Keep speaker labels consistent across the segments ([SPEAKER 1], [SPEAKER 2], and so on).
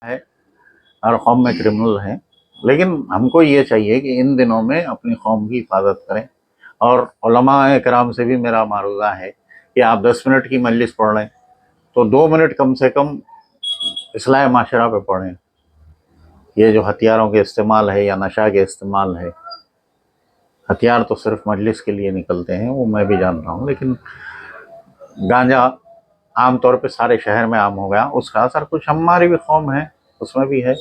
[SPEAKER 1] है, हर कौम में क्रिमिनल हैं, लेकिन हमको ये चाहिए कि इन दिनों में अपनी कौम की हिफाजत करें। और उलमा इकराम से भी मेरा मारूज़ा है कि आप 10 मिनट की मजलिस पढ़ लें तो 2 मिनट कम से कम इस्लाह माशरा पे पढ़ें। ये जो हथियारों के इस्तेमाल है या नशा के इस्तेमाल है, हथियार तो सिर्फ मजलिस के लिए निकलते हैं, वो मैं भी जान रहा हूँ, लेकिन गांजा आम तौर पे सारे शहर में आम हो गया, उसका असर कुछ हमारी भी कौम है उसमें भी है,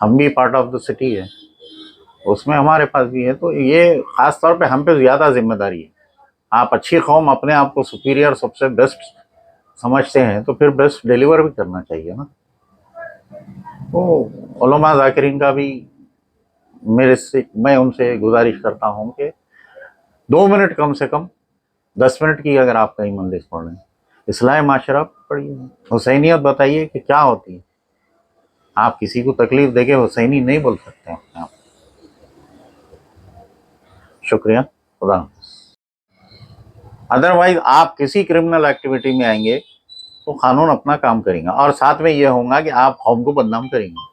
[SPEAKER 1] हम भी पार्ट ऑफ द सिटी है, उसमें हमारे पास भी है। तो ये ख़ास तौर पे हम पे ज़्यादा जिम्मेदारी है। आप अच्छी कौम अपने आप को सुपीरियर सबसे बेस्ट समझते हैं तो फिर बेस्ट डिलीवर भी करना चाहिए ना। तो उलमा ज़ाकिरीन का भी मैं उनसे गुजारिश करता हूँ कि 2 मिनट कम से कम, 10 मिनट की अगर आप कहीं मंदिर पढ़ रहे हैं, इस्लाह माशरा पढ़िए, हुसैनियत बताइए कि क्या होती है। आप किसी को तकलीफ देके हुसैनी नहीं बोल सकते अपने आप। शुक्रिया, खुदा। अदरवाइज आप किसी क्रिमिनल एक्टिविटी में आएंगे तो कानून अपना काम करेगा और साथ में ये होगा कि आप कौम को बदनाम करेंगे,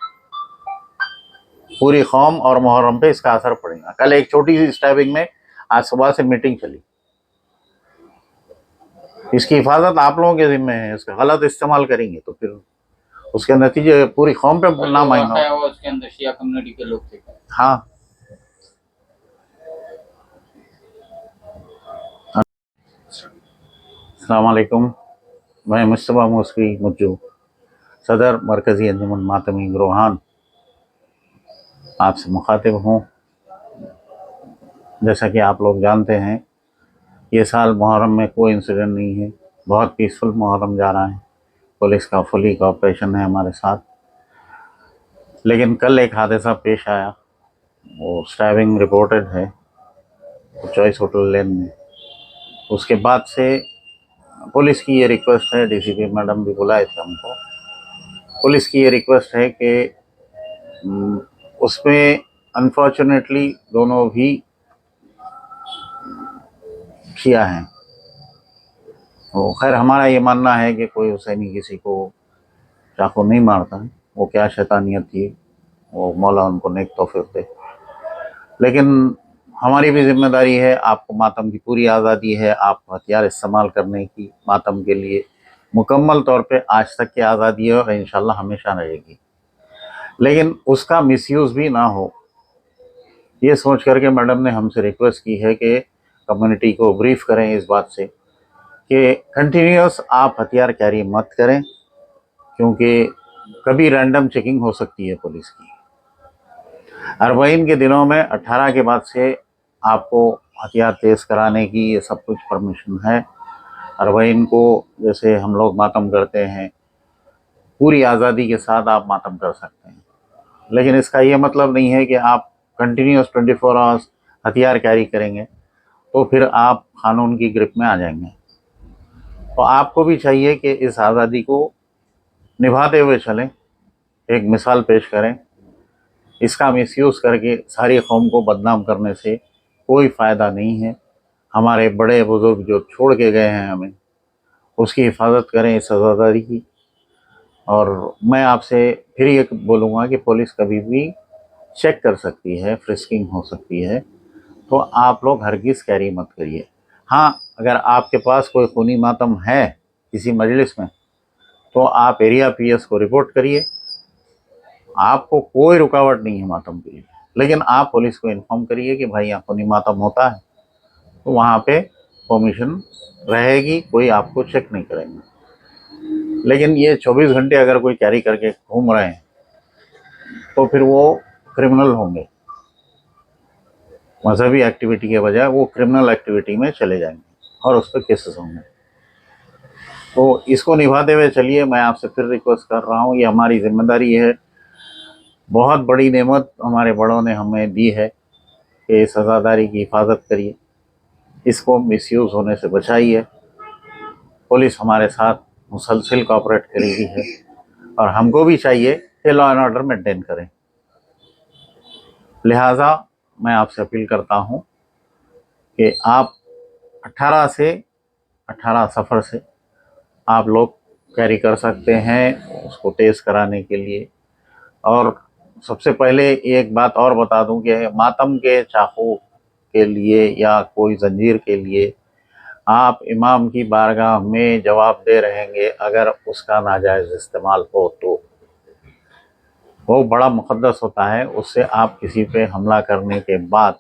[SPEAKER 1] पूरी कौम और मुहर्रम पे इसका असर पड़ेगा। कल एक छोटी सी स्टैबिंग में आज सुबह से मीटिंग चली, इसकी हिफाजत आप लोगों के जिम्मे है। इसका गलत इस्तेमाल करेंगे तो फिर उसके नतीजे पूरी कौम पे नाम आएगा।
[SPEAKER 2] उसके अंदर शिया कम्युनिटी के लोग थे।
[SPEAKER 1] हाँ, अस्सलाम वालेकुम। मैं मुस्तफ़ा मूसवी मुज्जू, सदर मरकज़ी अंजुमन मातमी गिरोहान, आपसे मुखातिब हूँ। जैसा कि आप लोग जानते हैं, ये साल मुहर्रम में कोई इंसिडेंट नहीं है, बहुत पीसफुल मुहर्रम जा रहा है। पुलिस का फुली कोऑपरेशन है हमारे साथ। लेकिन कल एक हादसा पेश आया, वो स्टैबिंग रिपोर्टेड है चॉइस होटल लेन में। उसके बाद से पुलिस की ये रिक्वेस्ट है, डीसीपी मैडम भी बुलाए थे हमको, पुलिस की ये रिक्वेस्ट है कि उसमें अनफॉर्चुनेटली दोनों भी शिया हैं। तो खैर हमारा ये मानना है कि कोई हुसैनी किसी को चाकू नहीं मारता है, वो क्या शैतानियत थी, वो मौला उनको नेक तौफीक दे। लेकिन हमारी भी जिम्मेदारी है, आपको मातम की पूरी आज़ादी है, आप हथियार इस्तेमाल करने की मातम के लिए मुकम्मल तौर पे आज तक की आज़ादी है और इंशाल्लाह हमेशा रहेगी। लेकिन उसका मिसयूज़ भी ना हो, ये सोच करके मैडम ने हमसे रिक्वेस्ट की है कि कम्युनिटी को ब्रीफ करें इस बात से कि कंटिन्यूस आप हथियार कैरी मत करें, क्योंकि कभी रैंडम चेकिंग हो सकती है पुलिस की। अरबईन के दिनों में 18 के बाद से आपको हथियार तेज़ कराने की ये सब कुछ परमिशन है। अरबईन को जैसे हम लोग मातम करते हैं, पूरी आज़ादी के साथ आप मातम कर सकते हैं, लेकिन इसका ये मतलब नहीं है कि आप कंटिन्यूस 24 आवर्स हथियार कैरी करेंगे तो फिर आप कानून की ग्रिप में आ जाएंगे। तो आपको भी चाहिए कि इस आज़ादी को निभाते हुए चलें, एक मिसाल पेश करें। इसका मिसयूज़ करके सारी कौम को बदनाम करने से कोई फ़ायदा नहीं है। हमारे बड़े बुज़ुर्ग जो छोड़ के गए हैं हमें, उसकी हिफाजत करें इस आज़ादी की। और मैं आपसे फिर ये बोलूँगा कि पुलिस कभी भी चेक कर सकती है, फ्रिस्किंग हो सकती है, तो आप लोग हरगिज़ कैरी मत करिए। हाँ, अगर आपके पास कोई खूनी मातम है किसी मजलिस में तो आप एरिया पीएस को रिपोर्ट करिए, आपको कोई रुकावट नहीं है मातम के लिए। लेकिन आप पुलिस को इन्फॉर्म करिए कि भाई यहाँ खूनी मातम होता है, तो वहाँ पे परमिशन रहेगी, कोई आपको चेक नहीं करेंगे। लेकिन ये 24 घंटे अगर कोई कैरी करके घूम रहे हैं तो फिर वो क्रिमिनल होंगे, मजहबी एक्टिविटी के बजाय वो क्रिमिनल एक्टिविटी में चले जाएंगे और उस पर केसेस होंगे। तो इसको निभाते हुए चलिए, मैं आपसे फिर रिक्वेस्ट कर रहा हूँ, ये हमारी जिम्मेदारी है। बहुत बड़ी नेमत हमारे बड़ों ने हमें दी है कि इस आज़ादारी की हिफाजत करिए, इसको मिसयूज़ होने से बचाइए। पुलिस हमारे साथ मुसलसल कोऑपरेट कर रही है और हमको भी चाहिए कि लॉ एंड ऑर्डर मेंटेन करें। लिहाजा मैं आपसे अपील करता हूँ कि आप 18 सफ़र से आप लोग कैरी कर सकते हैं उसको टेस्ट कराने के लिए। और सबसे पहले एक बात और बता दूं कि मातम के चाकू के लिए या कोई जंजीर के लिए आप इमाम की बारगाह में जवाब दे रहेंगे अगर उसका नाजायज़ इस्तेमाल हो तो। वो बड़ा मुक़द्दस होता है, उससे आप किसी पे हमला करने के बाद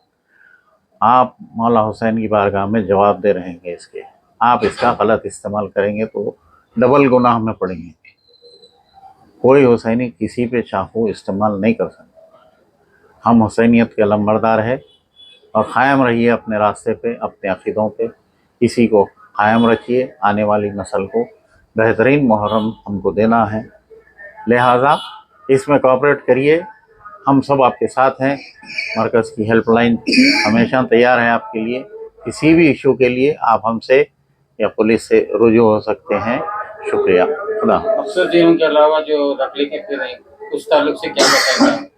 [SPEAKER 1] आप मौला हुसैन की बारगाह में जवाब दे रहेंगे इसके। आप इसका गलत इस्तेमाल करेंगे तो डबल गुनाह में पड़ेंगे। कोई हुसैनी किसी पे चाकू इस्तेमाल नहीं कर सकता। हम हुसैनियत के लंबरदार है और क़ायम रहिए अपने रास्ते पे, अपने अक़ीदों पे, इसी को क़ायम रखिए। आने वाली नस्ल को बेहतरीन मुहर्रम हमको देना है, लिहाजा इसमें कोऑपरेट करिए। हम सब आपके साथ हैं। मरकज़ की हेल्पलाइन हमेशा तैयार है आपके लिए। किसी भी इशू के लिए आप हमसे या पुलिस से रुजू हो सकते हैं। शुक्रिया। खुदा।
[SPEAKER 2] मकसूद जीवन के अलावा जो रख लेके फिर रहे हैं, उस ताल्लुक से क्या बताएंगे?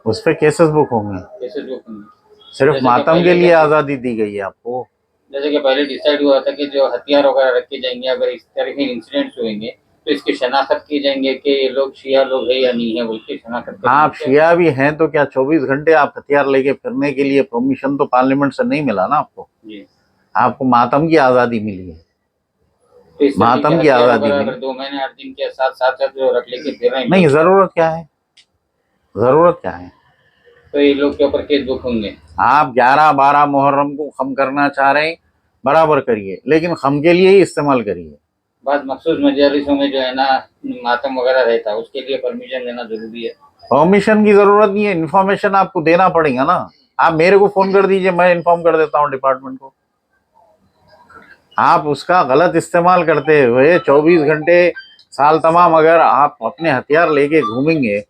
[SPEAKER 1] उस पर केसेस बुक होंगे।
[SPEAKER 2] केसेस बुक होंगे।
[SPEAKER 1] सिर्फ
[SPEAKER 2] जैसे कि
[SPEAKER 1] मातम
[SPEAKER 2] पहले
[SPEAKER 1] के लिए
[SPEAKER 2] क्या-
[SPEAKER 1] आज़ादी दी गई है आपको।
[SPEAKER 2] जैसे कि पहले डिसाइड हुआ था कि जो हथियार वगैरह रखे जाएंगे, अगर इस तरह के इंसिडेंट्स होंगे तो इसकी शनाख्त की जाएंगे कि ये लोग शिया लोग है या नहीं है, बोल के शनाख्त करेंगे।
[SPEAKER 1] आप शिया भी हैं तो क्या 24 घंटे आप हथियार लेके फिरने के लिए परमिशन तो पार्लियामेंट से नहीं मिला ना आपको।
[SPEAKER 2] जी।
[SPEAKER 1] आपको मातम की आज़ादी मिली है।
[SPEAKER 2] तो इस तरीके
[SPEAKER 1] मातम
[SPEAKER 2] के
[SPEAKER 1] की
[SPEAKER 2] हथियार
[SPEAKER 1] आज़ादी
[SPEAKER 2] वगैरह
[SPEAKER 1] मिली।
[SPEAKER 2] अगर 2 महीने 8 दिन के साथ साथ साथ जो रख लेके फिर रहे हैं
[SPEAKER 1] नहीं,
[SPEAKER 2] लोग,
[SPEAKER 1] ज़रूरत क्या है, ज़रूरत क्या है।
[SPEAKER 2] तो ये लोग के ऊपर केस बुक होंगे।
[SPEAKER 1] आप 11-12 मुहर्रम को खम करना चाह रहे हैं, बराबर करिए, लेकिन खम के लिए ही इस्तेमाल करिए।
[SPEAKER 2] बाद मखसूस मजालिसों में जो है ना मातम वगैरह रहता है, उसके लिए परमिशन लेना जरूरी है।
[SPEAKER 1] परमिशन की ज़रूरत नहीं है, इन्फॉर्मेशन आपको देना पड़ेगा ना। आप मेरे को फ़ोन कर दीजिए, मैं इन्फॉर्म कर देता हूँ डिपार्टमेंट को। आप उसका गलत इस्तेमाल करते हुए 24 घंटे साल तमाम अगर आप अपने हथियार लेके घूमेंगे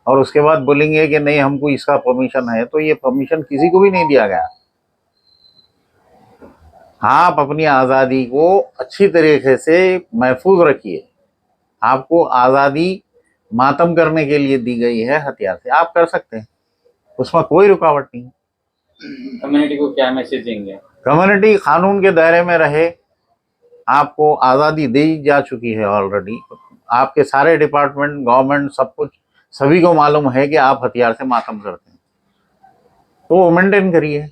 [SPEAKER 1] और उसके बाद बोलेंगे कि नहीं हमको इसका परमिशन है, तो ये परमिशन किसी को भी नहीं दिया गया। आप अपनी आज़ादी को अच्छी तरीके से महफूज रखिए। आपको आज़ादी मातम करने के लिए दी गई है, हथियार से आप कर सकते हैं, उसमें कोई रुकावट नहीं।
[SPEAKER 2] कम्युनिटी को क्या मैसेज देंगे?
[SPEAKER 1] कम्युनिटी कानून के दायरे में रहे। आपको आज़ादी दी जा चुकी है ऑलरेडी। आपके सारे डिपार्टमेंट, गवर्नमेंट, सब कुछ सभी को मालूम है कि आप हथियार से मातम करते हैं, तो वो मेंटेन करिए।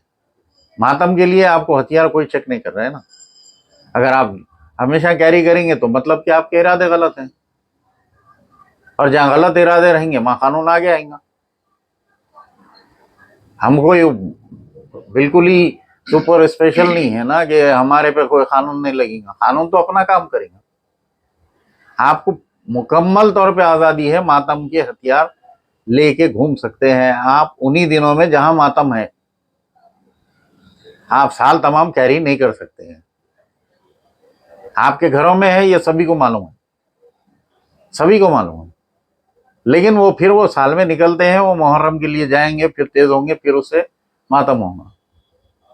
[SPEAKER 1] मातम के लिए आपको हथियार कोई चेक नहीं कर रहा है ना। अगर आप हमेशा कैरी करेंगे तो मतलब कि आपके इरादे गलत हैं, और जहाँ गलत इरादे रहेंगे वहाँ कानून आगे आएगा। हम कोई बिल्कुल ही सुपर स्पेशल नहीं है ना कि हमारे पे कोई कानून नहीं लगेगा। कानून तो अपना काम करेगा। आपको मुकम्मल तौर पे आज़ादी है, मातम के हथियार लेके घूम सकते हैं आप उन्हीं दिनों में जहां मातम है। आप साल तमाम कैरी नहीं कर सकते हैं। आपके घरों में है, ये सभी को मालूम है, सभी को मालूम है। लेकिन वो फिर वो साल में निकलते हैं, वो मुहर्रम के लिए जाएंगे, फिर तेज होंगे, फिर उससे मातम होगा।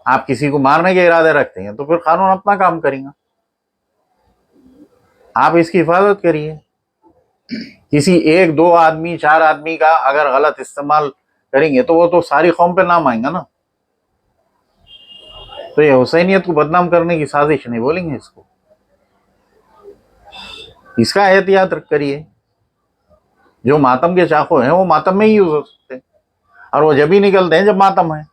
[SPEAKER 1] आप किसी को मारने के इरादे रखते हैं तो फिर कानून अपना काम करेगा। आप इसकी हिफाजत करिए। किसी 1-2 आदमी, 4 आदमी का अगर गलत इस्तेमाल करेंगे तो वो तो सारी कौम पे नाम आएगा ना। तो ये हुसैनियत को बदनाम करने की साजिश नहीं बोलेंगे इसको। इसका एहतियात करिए। जो मातम के चाकू हैं वो मातम में ही यूज हो सकते हैं, और वो जब ही निकलते हैं जब मातम है।